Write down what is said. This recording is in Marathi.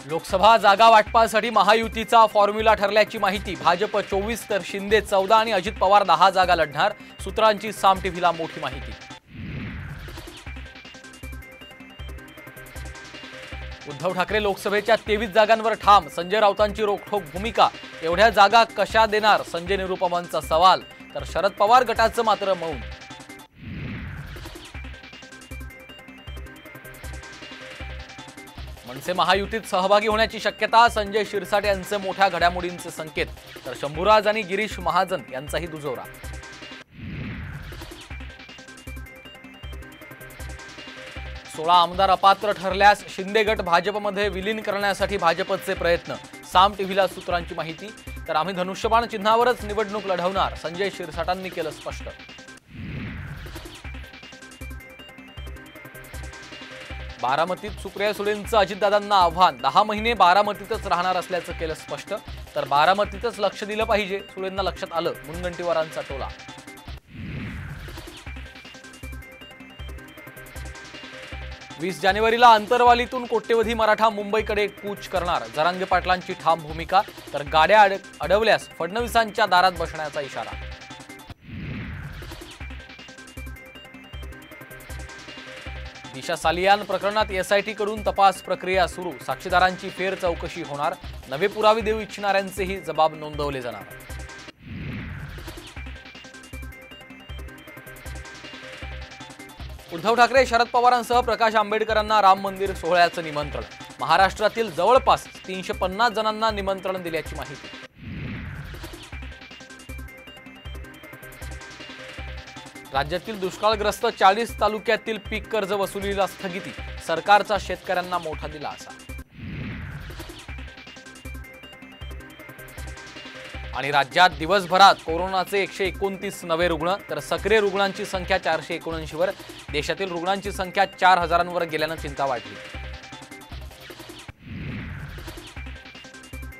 लोकसभा जागा वाटपासाठी महायुतीचा फॉर्म्युला ठरल्याची माहिती। भाजप 24 तर शिंदे 14 आणि अजित पवार 10 जागा लढणार। सूत्रांची साम टीव्हीला मोठी माहिती। उद्धव ठाकरे लोकसभेच्या 23 जागांवर ठाम। संजय राऊतांची रोखठोक भूमिका। एवढ्या जागा कशा देणार संजय निरुपमांचा सवाल। तर शरद पवार गटाचं मात्र मौन। मनसे महायुतीत सहभागी होण्याची शक्यता। संजय शिरसाट यांचे मोठ्या घडामोडींचे संकेत। तर शंभूराज आणि गिरीश महाजन यांचाही दुजोरा। सोळा आमदार अपात्र ठरल्यास शिंदे गट भाजपमध्ये विलीन करण्यासाठी भाजपचे प्रयत्न। साम टीव्हीला सूत्रांची माहिती। तर आम्ही धनुष्यबाण चिन्हावरच निवडणूक लढवणार संजय शिरसाटांनी केलं स्पष्ट। बारामतीत सुप्रिया सुळेंचं अजितदादांना आव्हान। 10 महिने बारामतीतच राहणार असल्याचं केलं स्पष्ट। तर बारामतीतच लक्ष दिलं पाहिजे सुळेंना लक्षात आलं मुनगंटीवारांचा टोला। 20 जानेवारीला अंतरवालीतून कोट्यवधी मराठा मुंबईकडे कूच करणार। जरांगे पाटलांची ठाम भूमिका। तर गाड्या अडवल्यास फडणवीसांच्या दारात बसण्याचा इशारा। दिशा सालियान प्रकरणात एसआयटी कडून तपास प्रक्रिया सुरू। साक्षीदारांची फेर चौकशी होणार। नवे पुरावे देऊ इच्छिणाऱ्यांचेही जबाब नोंदवले जाणार। उद्धव ठाकरे शरद पवारांसह प्रकाश आंबेडकरांना राम मंदिर सोहळ्याचं निमंत्रण। महाराष्ट्रातील जवळपास 350 जणांना निमंत्रण दिल्याची माहिती। राज्यातील दुष्काळग्रस्त 40 तालुक्यातील पीक कर्ज वसुलीला स्थगिती। सरकारचा शेतकऱ्यांना मोठा दिलासा। आणि राज्यात दिवसभरात कोरोनाचे 129 नवे रुग्ण। तर सक्रिय रुग्णांची संख्या 479 वर। देशातील रुग्णांची संख्या 4000 वर गेल्यानं चिंता वाढली।